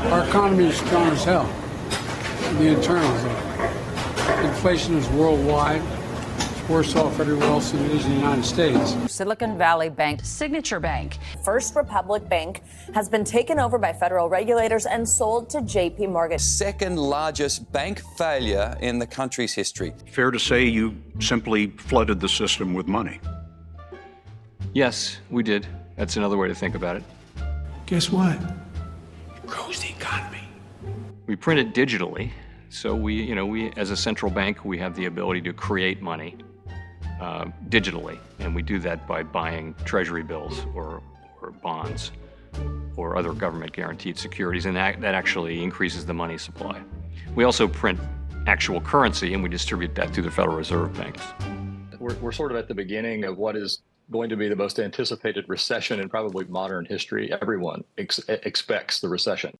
Our economy is strong as hell. The internals are. Inflation is worldwide. It's worse off everywhere else than it is in the United States. Silicon Valley Bank, Signature Bank. First Republic Bank has been taken over by federal regulators and sold to JP Morgan. Second largest bank failure in the country's history. Fair to say you simply flooded the system with money. Yes, we did. That's another way to think about it. Guess what? It grows the economy. We print it digitally, so we as a central bank, we have the ability to create money digitally, and we do that by buying treasury bills or bonds or other government guaranteed securities, and that actually increases the money supply. We also print actual currency, and we distribute that through the Federal Reserve banks. We're sort of at the beginning of what is going to be the most anticipated recession in probably modern history. Everyone expects the recession.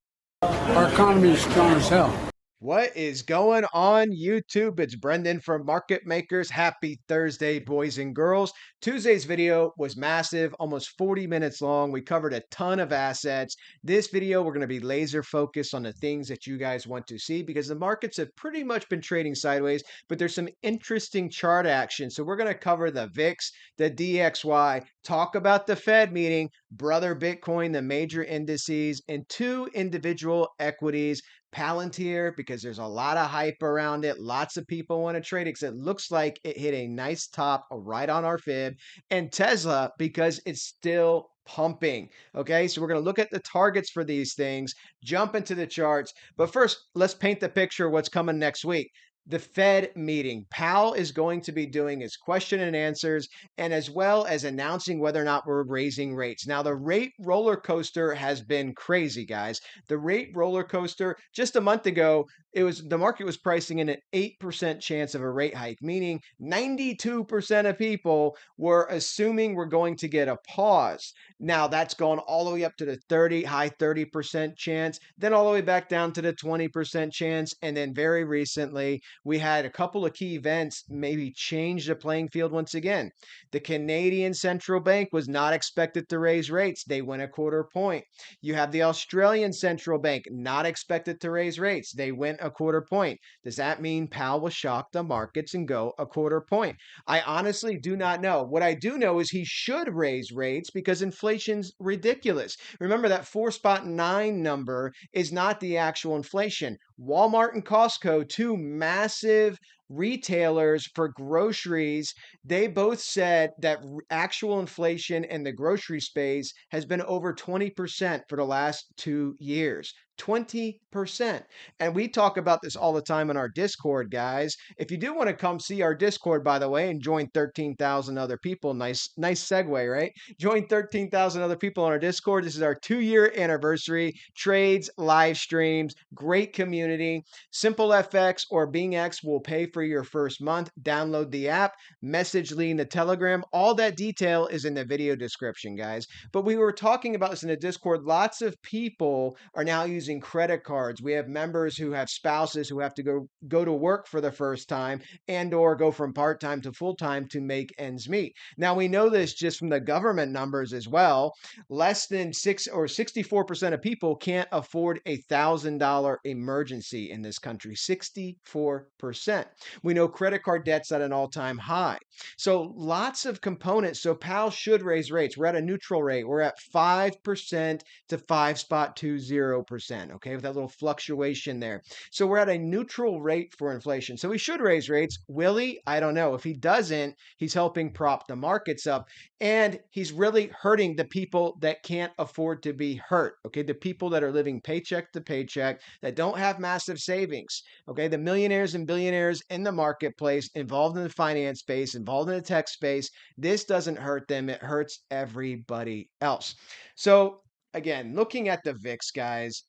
Our economy is strong as hell. What is going on YouTube? It's Brendan from Market Makers. Happy Thursday, boys and girls. Tuesday's video was massive, almost 40 minutes long. We covered a ton of assets. This video, we're going to be laser focused on the things that you guys want to see because the markets have pretty much been trading sideways, but there's some interesting chart action. So we're going to cover the VIX, the DXY, talk about the Fed meeting, brother Bitcoin, the major indices, and two individual equities. Palantir, because there's a lot of hype around it. Lots of people want to trade it because it looks like it hit a nice top right on our fib. And Tesla, because it's still pumping. Okay, so we're going to look at the targets for these things, jump into the charts. But first, let's paint the picture of what's coming next week. The Fed meeting. Powell is going to be doing his question and answers, and as well as announcing whether or not we're raising rates. Now, the rate roller coaster has been crazy, guys. The rate roller coaster, just a month ago, the market was pricing in an 8% chance of a rate hike, meaning 92% of people were assuming we're going to get a pause. Now, that's gone all the way up to the high 30% chance, then all the way back down to the 20% chance, and then very recently, we had a couple of key events maybe change the playing field once again. The Canadian Central Bank was not expected to raise rates. They went a quarter point. You have the Australian Central Bank not expected to raise rates. They went a quarter point. Does that mean Powell will shock the markets and go a quarter point? I honestly do not know. What I do know is he should raise rates because inflation's ridiculous. Remember that 4.9 number is not the actual inflation. Walmart and Costco, two massive retailers for groceries, they both said that actual inflation in the grocery space has been over 20% for the last 2 years. 20%. And we talk about this all the time in our Discord, guys. If you do want to come see our Discord, by the way, and join 13,000 other people, nice segue, right? Join 13,000 other people on our Discord. This is our 2-year anniversary. Trades, live streams, great community. SimpleFX or BingX will pay for your first month. Download the app, message Lee in the Telegram. All that detail is in the video description, guys. But we were talking about this in the Discord. Lots of people are now using credit cards. We have members who have spouses who have to go to work for the first time and or go from part-time to full-time to make ends meet. Now we know this just from the government numbers as well. Less than 64% of people can't afford $1,000 emergency in this country. 64%. We know credit card debt's at an all-time high. So lots of components. So Powell should raise rates. We're at a neutral rate. We're at 5% to 5.20%. Okay, with that little fluctuation there. So we're at a neutral rate for inflation. So he should raise rates. Will he? I don't know. If he doesn't, he's helping prop the markets up, and he's really hurting the people that can't afford to be hurt. Okay, the people that are living paycheck to paycheck, that don't have massive savings. Okay, the millionaires and billionaires in the marketplace, involved in the finance space, involved in the tech space. This doesn't hurt them. It hurts everybody else. So again, looking at the VIX, guys,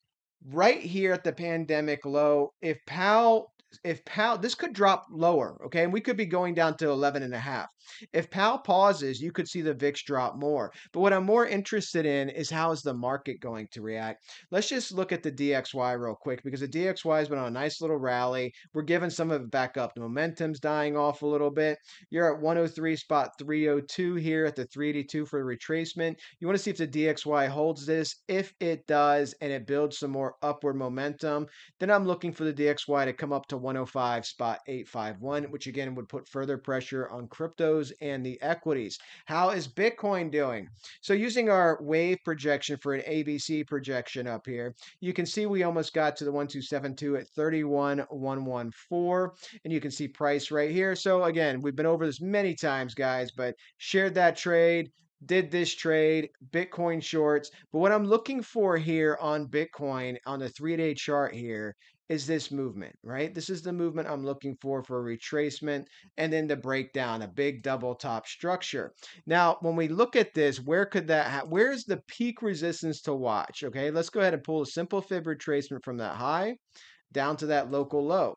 right here at the pandemic low, if Powell, this could drop lower, okay? And we could be going down to 11.5. If Powell pauses, you could see the VIX drop more. But what I'm more interested in is how is the market going to react? Let's just look at the DXY real quick because the DXY has been on a nice little rally. We're giving some of it back up. The momentum's dying off a little bit. You're at 103.302 here at the 382 for the retracement. You want to see if the DXY holds this. If it does and it builds some more more upward momentum, then I'm looking for the DXY to come up to 105.851, which again would put further pressure on cryptos and the equities. How is Bitcoin doing? So using our wave projection for an ABC projection up here, you can see we almost got to the 1272 at 31,114, and you can see price right here. So again, we've been over this many times, guys, but shared that trade, did this trade, Bitcoin shorts. But what I'm looking for here on Bitcoin on the 3-day chart here is this movement, right? This is the movement I'm looking for a retracement and then the breakdown, a big double top structure. Now, when we look at this, where could that where's the peak resistance to watch? Okay, let's go ahead and pull a simple fib retracement from that high down to that local low.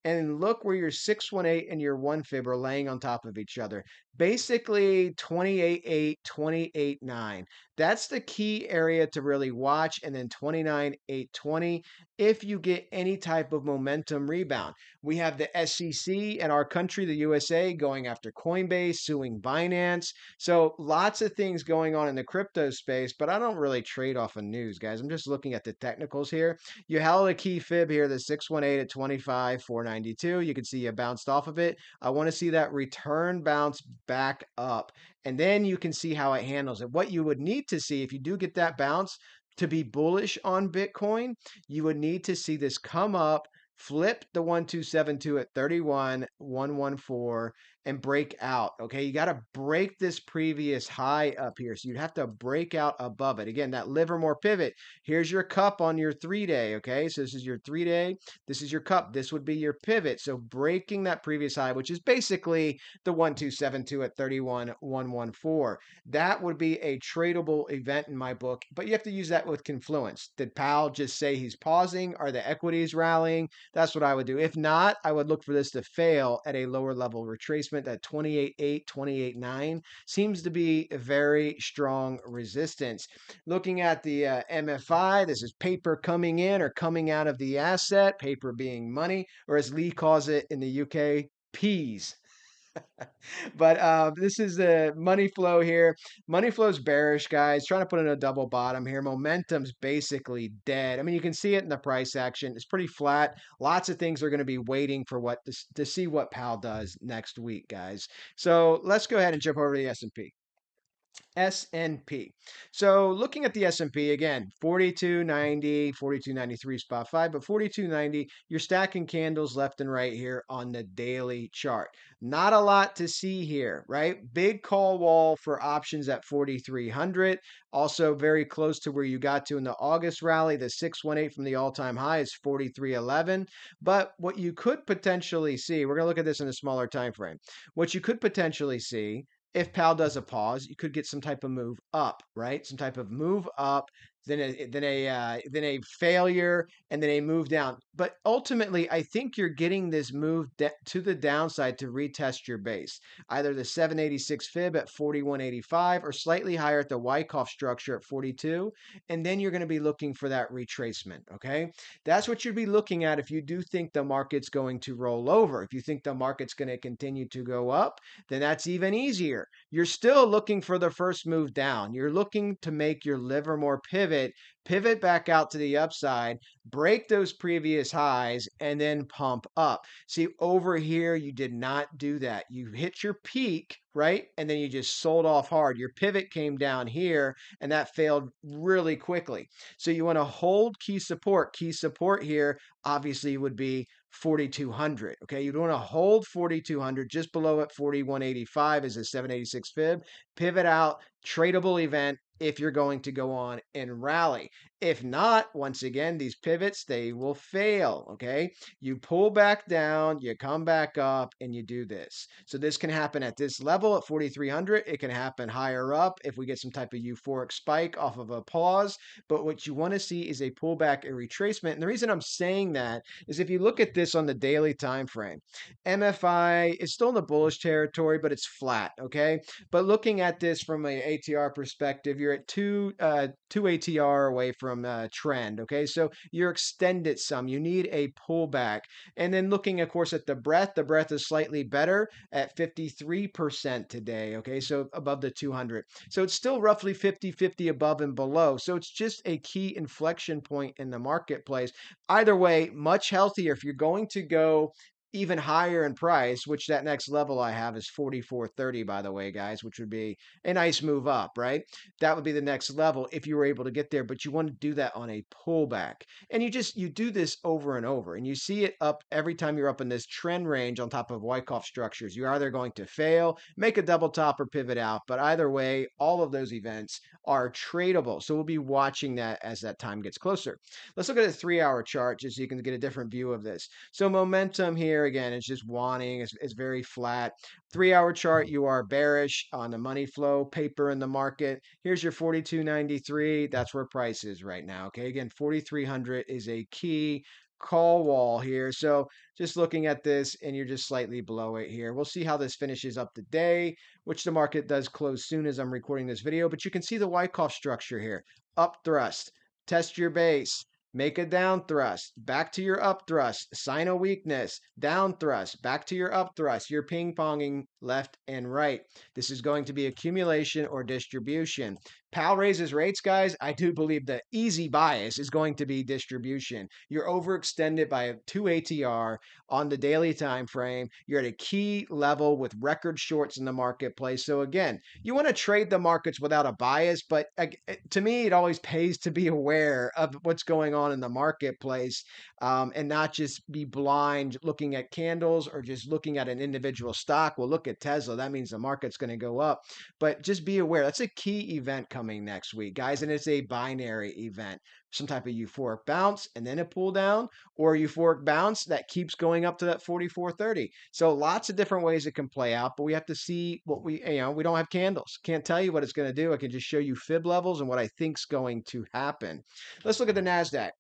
And look where your 618 and your 1 fib are laying on top of each other. Basically 28.8, 28.9. That's the key area to really watch. And then 29.820 if you get any type of momentum rebound. We have the SEC and our country, the USA, going after Coinbase, suing Binance. So lots of things going on in the crypto space, but I don't really trade off of news, guys. I'm just looking at the technicals here. You held a key fib here, the 618 at 25,492. You can see you bounced off of it. I want to see that return bounce back up. And then you can see how it handles it. What you would need to see if you do get that bounce to be bullish on Bitcoin, you would need to see this come up, flip the 1272 at 31,114 and break out. Okay, you got to break this previous high up here. So you'd have to break out above it. Again, that Livermore pivot. Here's your cup on your 3-day. Okay, so this is your 3-day. This is your cup. This would be your pivot. So breaking that previous high, which is basically the 1272 at 31,114. That would be a tradable event in my book, but you have to use that with confluence. Did Powell just say he's pausing? Are the equities rallying? That's what I would do. If not, I would look for this to fail at a lower level retracement. That 28.8, 28.9 seems to be a very strong resistance. Looking at the MFI, this is paper coming in or coming out of the asset, paper being money, or as Lee calls it in the UK, peas. But this is the money flow here. Money flow's bearish, guys. Trying to put in a double bottom here. Momentum's basically dead. I mean, you can see it in the price action. It's pretty flat. Lots of things are going to be waiting for what to see what Powell does next week, guys. So let's go ahead and jump over to the S&P. S&P. So looking at the S&P again, 4290, 4293 spot 5, but 4290, you're stacking candles left and right here on the daily chart. Not a lot to see here, right? Big call wall for options at 4300. Also very close to where you got to in the August rally. The 618 from the all-time high is 4311. But what you could potentially see, we're going to look at this in a smaller time frame. What you could potentially see if Powell does a pause, you could get some type of move up, right? Some type of move up, then a failure, and then a move down. But ultimately, I think you're getting this move to the downside to retest your base, either the 786 fib at 4185 or slightly higher at the Wyckoff structure at 42, and then you're going to be looking for that retracement. Okay, that's what you'd be looking at if you do think the market's going to roll over. If you think the market's going to continue to go up, then that's even easier. You're still looking for the first move down. You're looking to make your Livermore pivot back out to the upside, break those previous highs, and then pump up. See, over here, you did not do that. You hit your peak, right? And then you just sold off hard. Your pivot came down here, and that failed really quickly. So you want to hold key support. Key support here, obviously, would be 4,200. Okay, you want to hold 4,200 just below it. 4185 is a 786 fib. Pivot out, tradable event if you're going to go on and rally. If not, once again, these pivots, they will fail, okay? You pull back down, you come back up, and you do this. So this can happen at this level at 4,300. It can happen higher up if we get some type of euphoric spike off of a pause. But what you want to see is a pullback, a retracement. And the reason I'm saying that is if you look at this on the daily time frame, MFI is still in the bullish territory, but it's flat, okay? But looking at this from an ATR perspective, you're at two ATR away from from trend. Okay, so you're extended some. You need a pullback. And then looking, of course, at the breadth is slightly better at 53% today. Okay, so above the 200. So it's still roughly 50-50 above and below. So it's just a key inflection point in the marketplace. Either way, much healthier. If you're going to go even higher in price, which that next level I have is 44.30, by the way, guys, which would be a nice move up, right? That would be the next level if you were able to get there, but you want to do that on a pullback. And you do this over and over, and you see it up every time you're up in this trend range on top of Wyckoff structures. You're either going to fail, make a double top, or pivot out, but either way, all of those events are tradable. So we'll be watching that as that time gets closer. Let's look at a 3-hour chart just so you can get a different view of this. So momentum here, again, it's just wanting, it's very flat. 3-hour chart, you are bearish on the money flow paper in the market. Here's your 42.93. That's where price is right now. Okay, again, 4,300 is a key call wall here. So just looking at this, and you're just slightly below it here. We'll see how this finishes up today, which the market does close soon as I'm recording this video. But you can see the Wyckoff structure here. Up thrust, test your base, make a down thrust, back to your up thrust, sign a weakness, down thrust, back to your up thrust. You're ping-ponging left and right. This is going to be accumulation or distribution. Powell raises rates, guys. I do believe the easy bias is going to be distribution. You're overextended by 2 ATR on the daily time frame. You're at a key level with record shorts in the marketplace. So again, you want to trade the markets without a bias, but to me, it always pays to be aware of what's going on in the marketplace, and not just be blind looking at candles or just looking at an individual stock. Well, look at Tesla. That means the market's going to go up, but just be aware. That's a key event coming next week, guys, and it's a binary event. Some type of euphoric bounce and then a pull down, or a euphoric bounce that keeps going up to that 44.30. So lots of different ways it can play out, but we have to see what we don't have candles. Can't tell you what it's going to do. I can just show you fib levels and what I think's going to happen. Let's look at the NASDAQ.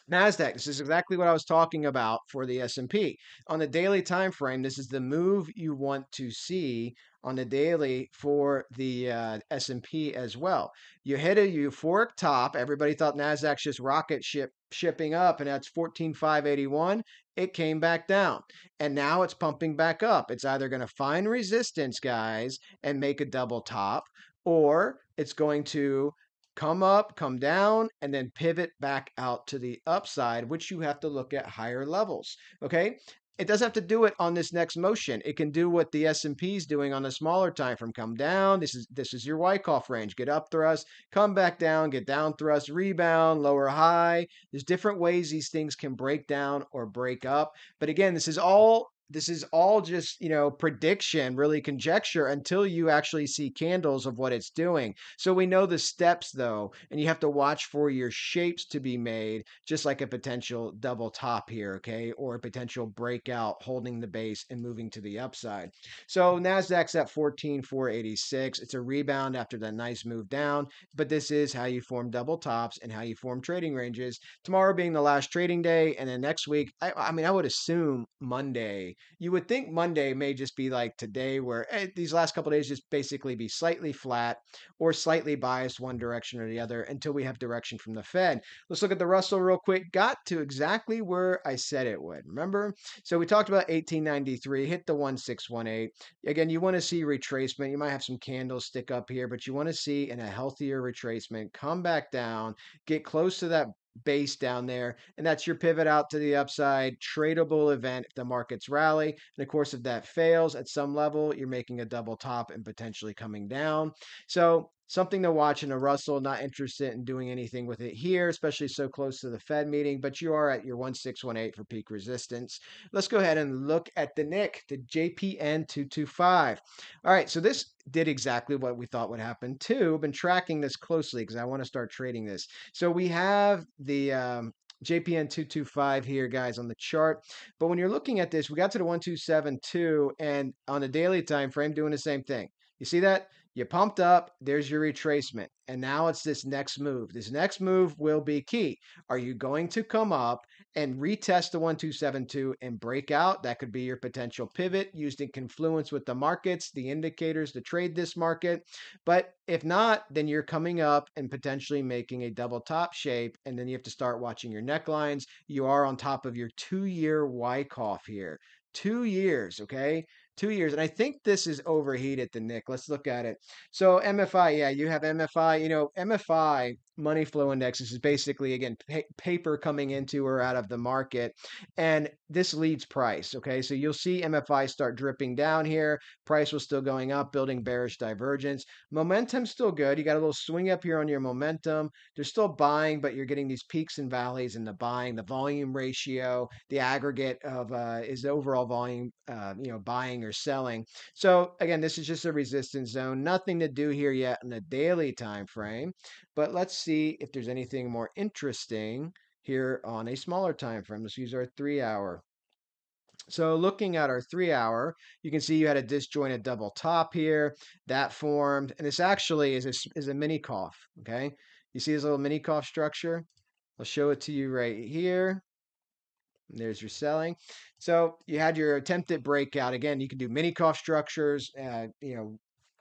This is exactly what I was talking about for the S&P. On the daily time frame, this is the move you want to see on the daily for the S&P as well. You hit a euphoric top. Everybody thought NASDAQ's just shipping up, and that's 14,581. It came back down, and now it's pumping back up. It's either going to find resistance, guys, and make a double top, or it's going to come up, come down, and then pivot back out to the upside, which you have to look at higher levels. Okay. It doesn't have to do it on this next motion. It can do what the S&P is doing on the smaller time frame. Come down. This is your Wyckoff range. Get up thrust, come back down, get down thrust, rebound, lower high. There's different ways these things can break down or break up. But again, this is all just, prediction, really conjecture, until you actually see candles of what it's doing. So we know the steps though, and you have to watch for your shapes to be made, just like a potential double top here, okay? Or a potential breakout holding the base and moving to the upside. So NASDAQ's at 14,486. It's a rebound after that nice move down, but this is how you form double tops and how you form trading ranges. Tomorrow being the last trading day, and then next week, I would assume Monday. You would think Monday may just be like today, where these last couple of days just basically be slightly flat or slightly biased one direction or the other until we have direction from the Fed. Let's look at the Russell real quick. Got to exactly where I said it would. Remember? So we talked about 1893, hit the 1618. Again, you want to see retracement. You might have some candles stick up here, but you want to see in a healthier retracement, come back down, get close to that base down there, and that's your pivot out to the upside, tradable event if the markets rally. And of course, if that fails at some level, you're making a double top and potentially coming down. So something to watch in a Russell. Not interested in doing anything with it here, especially so close to the Fed meeting, but you are at your 1618 for peak resistance. Let's go ahead and look at the NIC, the JPN 225. All right, so this did exactly what we thought would happen too. I've been tracking this closely because I want to start trading this. So we have the JPN 225 here, guys, on the chart. But when you're looking at this, we got to the 1272, and on the daily time frame, doing the same thing. You see that? You pumped up, there's your retracement. And now it's this next move. This next move will be key. Are you going to come up and retest the 1272 and break out? That could be your potential pivot used in confluence with the markets, the indicators to trade this market. But if not, then you're coming up and potentially making a double top shape. And then you have to start watching your necklines. You are on top of your 2-year Wyckoff here. 2 years, okay? 2 years. And I think this is overheated, the Nick. Let's look at it. So MFI, yeah, you have MFI. MFI money flow indexes is basically, again, paper coming into or out of the market. And this leads price, okay? So you'll see MFI start dripping down here. Price was still going up, building bearish divergence. Momentum's still good. You got a little swing up here on your momentum. They're still buying, but you're getting these peaks and valleys in the buying. The volume ratio, the aggregate of is the overall volume, buying or selling. So again, this is just a resistance zone. Nothing to do here yet in the daily time frame. But let's see if there's anything more interesting here on a smaller time frame. Let's use our 3-hour. So looking at our 3-hour, you can see you had a disjointed double top here that formed, and this actually is a mini cough. Okay, you see this little mini cough structure? I'll show it to you right here. There's your selling. So you had your attempted breakout. Again, you can do mini cough structures,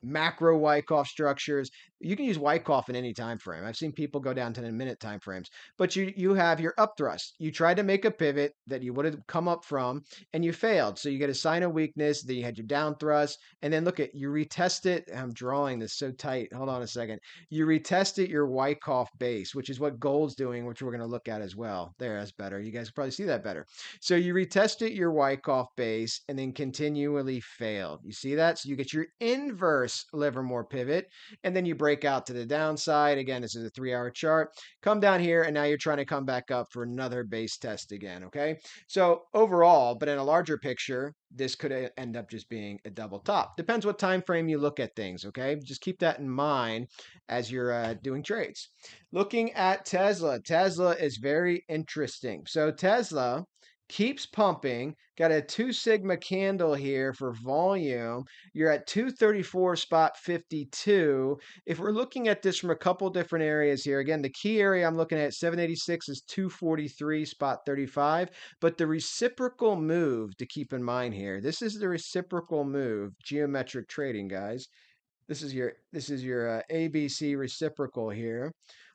macro Wyckoff structures. You can use Wyckoff in any time frame. I've seen people go down to the minute time frames. But you have your up thrust. You tried to make a pivot that you would have come up from, and you failed. So you get a sign of weakness. Then you had your down thrust, and then look at you retest it. I'm drawing this so tight. Hold on a second. You retested your Wyckoff base, which is what gold's doing, which we're going to look at as well. There, that's better. You guys can probably see that better. So you retested your Wyckoff base and then continually failed. You see that? So you get your inverse Livermore pivot, and then you break out to the downside. Again, this is a 3-hour chart. Come down here, and now you're trying to come back up for another base test again, okay? So overall, but in a larger picture, this could end up just being a double top. Depends what time frame you look at things, okay? Just keep that in mind as you're doing trades. Looking at Tesla. Tesla is very interesting. So Tesla keeps pumping, got a 2 sigma candle here for volume. You're at 234.52. If we're looking at this from a couple different areas here, again, the key area I'm looking at 786 is 243.35, but the reciprocal move to keep in mind here, this is the reciprocal move, geometric trading, guys. This is your ABC reciprocal here.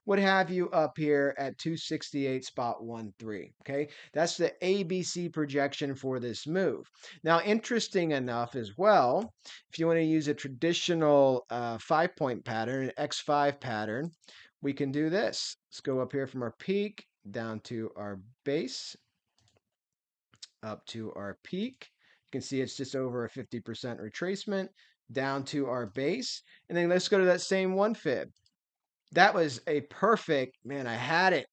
Would have you up here at 268.13. Okay, that's the ABC projection for this move. Now, interesting enough as well, if you want to use a traditional 5-point pattern, an X5 pattern, we can do this. Let's go up here from our peak down to our base, up to our peak. You can see it's just over a 50% retracement down to our base. And then let's go to that same 1 fib. That was a perfect, man, I had it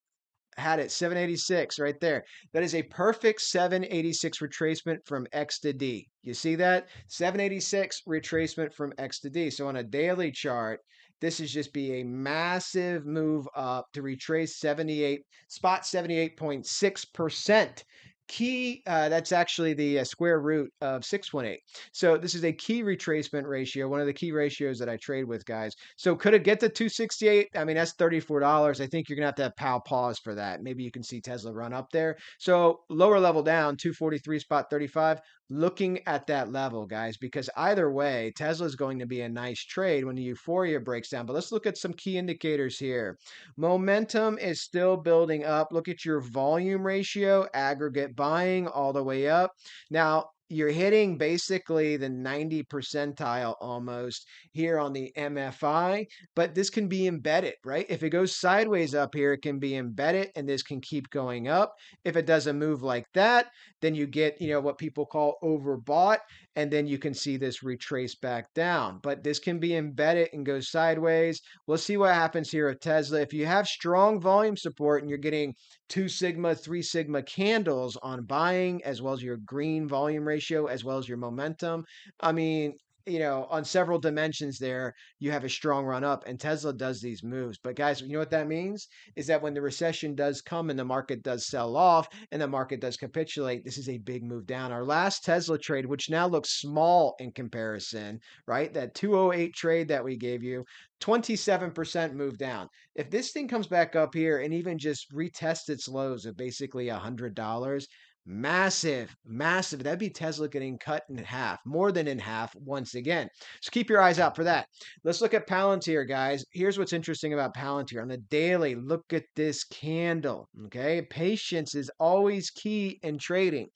786 right there. That is a perfect 786 retracement from X to D. You see that? 786 retracement from X to D. So on a daily chart, this is just be a massive move up to retrace 78.6%. Key, that's actually the square root of 618. So this is a key retracement ratio, one of the key ratios that I trade with, guys. So could it get to 268? I mean, that's $34. I think you're going to have pow pause for that. Maybe you can see Tesla run up there. So lower level down, 243.35. Looking at that level, guys, because either way, Tesla is going to be a nice trade when the euphoria breaks down. But let's look at some key indicators here. Momentum is still building up. Look at your volume ratio, aggregate buying all the way up. Now, you're hitting basically the 90 percentile almost here on the MFI, but this can be embedded, right? If it goes sideways up here, it can be embedded and this can keep going up. If it doesn't move like that, then you get, what people call overbought, and then you can see this retrace back down. But this can be embedded and go sideways. We'll see what happens here at Tesla. If you have strong volume support and you're getting 2 sigma, 3 sigma candles on buying, as well as your green volume ratio, as well as your momentum, I mean, on several dimensions there, you have a strong run up, and Tesla does these moves. But guys, you know what that means is that when the recession does come and the market does sell off and the market does capitulate, this is a big move down. Our last Tesla trade, which now looks small in comparison, right? That 208 trade that we gave you, 27% move down. If this thing comes back up here and even just retests its lows of basically $100, massive, massive. That'd be Tesla getting cut in half, more than in half once again. So keep your eyes out for that. Let's look at Palantir, guys. Here's what's interesting about Palantir. On the daily, look at this candle, okay? Patience is always key in trading.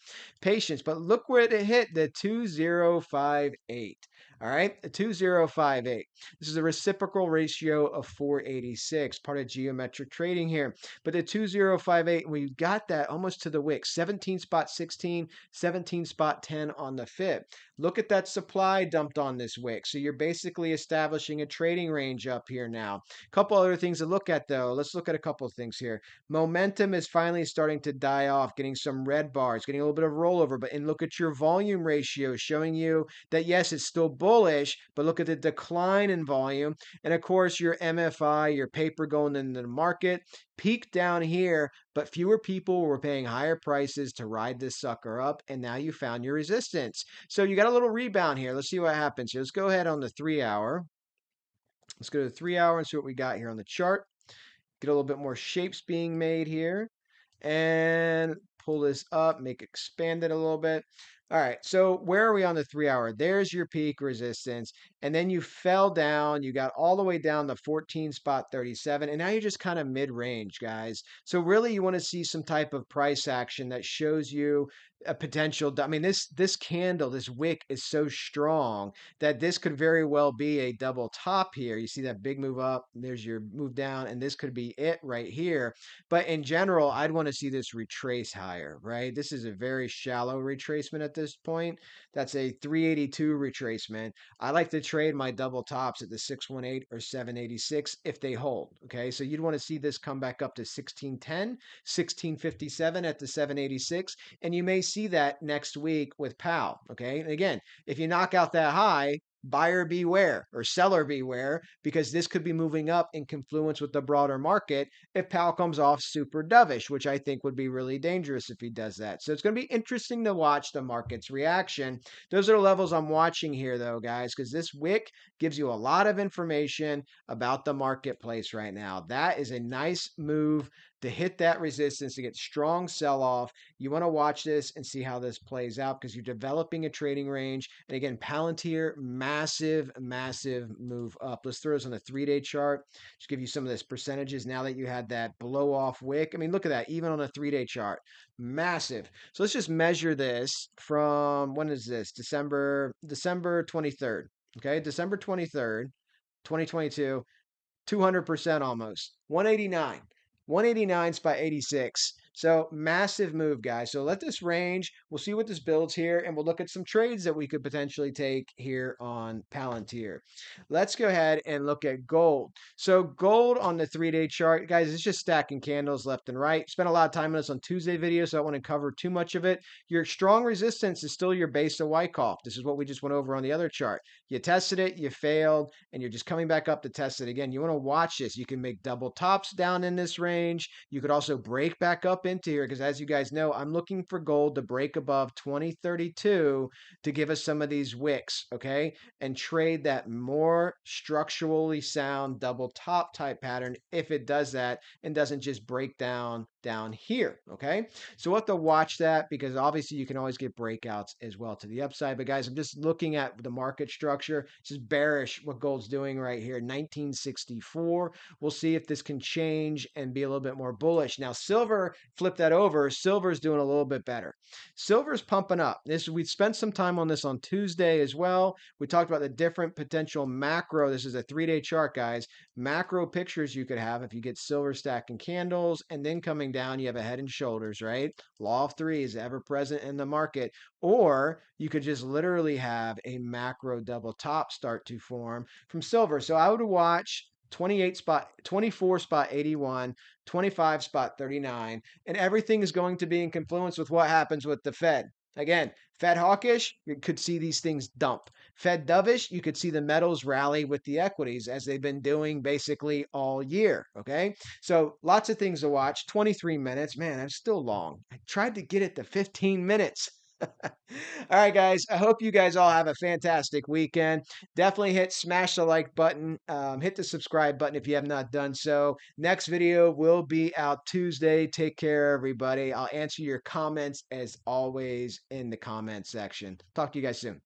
Patience, but look where it hit, the 2058. All right, the 2058. This is a reciprocal ratio of 486, part of geometric trading here. But the 2058, we got that almost to the wick, 17 spot 16, 17 spot 10 on the fib. Look at that supply dumped on this wick. So you're basically establishing a trading range up here now. A couple other things to look at though. Let's look at a couple of things here. Momentum is finally starting to die off, getting some red bars, getting a little bit of rollover. But and look at your volume ratio showing you that yes, it's still bullish, but look at the decline in volume. And of course, your MFI, your paper going into the market, peaked down here, but fewer people were paying higher prices to ride this sucker up, and now you found your resistance. So you got a little rebound here. Let's see what happens here. Let's go ahead on the 3 hour. Let's go to the 3 hour and see what we got here on the chart. Get a little bit more shapes being made here. And pull this up, make it expand it a little bit. All right, so where are we on the 3 hour? There's your peak resistance. And then you fell down. You got all the way down to 14 spot 37. And now you're just kind of mid-range, guys. So really you want to see some type of price action that shows you a potential. I mean, this candle, this wick is so strong that this could very well be a double top here. You see that big move up, there's your move down, and this could be it right here. But in general, I'd want to see this retrace higher, right? This is a very shallow retracement at this point. That's a 382 retracement. I like to trade my double tops at the 618 or 786 if they hold, okay? So you'd want to see this come back up to 1610, 1657 at the 786, and you may see that next week with Powell, okay? And again, if you knock out that high, buyer beware or seller beware, because this could be moving up in confluence with the broader market if Powell comes off super dovish, which I think would be really dangerous if he does that. So it's going to be interesting to watch the market's reaction. Those are the levels I'm watching here, though, guys, because this wick gives you a lot of information about the marketplace right now. That is a nice move to hit that resistance, to get strong sell-off. You want to watch this and see how this plays out because you're developing a trading range. And again, Palantir, massive, massive move up. Let's throw this on the 3-day chart. Just give you some of this percentages now that you had that blow-off wick. I mean, look at that, even on a 3-day chart. Massive. So let's just measure this from, when is this? December 23rd. Okay, December 23rd, 2022, 200% almost. 189. 189 spot 86. So massive move, guys. So let this range. We'll see what this builds here, and we'll look at some trades that we could potentially take here on Palantir. Let's go ahead and look at gold. So gold on the 3-day chart, guys, it's just stacking candles left and right. Spent a lot of time on this on Tuesday video, so I don't want to cover too much of it. Your strong resistance is still your base of Wyckoff. This is what we just went over on the other chart. You tested it, you failed, and you're just coming back up to test it again. You want to watch this. You can make double tops down in this range. You could also break back up into here because, as you guys know, I'm looking for gold to break above 2032 to give us some of these wicks, okay? And trade that more structurally sound double top type pattern if it does that and doesn't just break down here, okay? So we'll have to watch that because obviously you can always get breakouts as well to the upside. But guys, I'm just looking at the market structure. This is bearish what gold's doing right here, 1964. We'll see if this can change and be a little bit more bullish. Now, silver, flip that over. Silver's doing a little bit better. Silver's pumping up. We spent some time on this on Tuesday as well. We talked about the different potential macro. This is a 3-day chart, guys. Macro pictures you could have if you get silver stacking candles and then coming down, you have a head and shoulders, right? Law of 3 is ever present in the market. Or you could just literally have a macro double top start to form from silver. So I would watch 24 spot 81, 25 spot 39, and everything is going to be in confluence with what happens with the Fed. Again, Fed hawkish, you could see these things dump. Fed dovish, you could see the metals rally with the equities as they've been doing basically all year. Okay. So lots of things to watch. 23 minutes. Man, that's still long. I tried to get it to 15 minutes. All right, guys. I hope you guys all have a fantastic weekend. Definitely smash the like button, hit the subscribe button if you have not done so. Next video will be out Tuesday. Take care, everybody. I'll answer your comments as always in the comment section. Talk to you guys soon.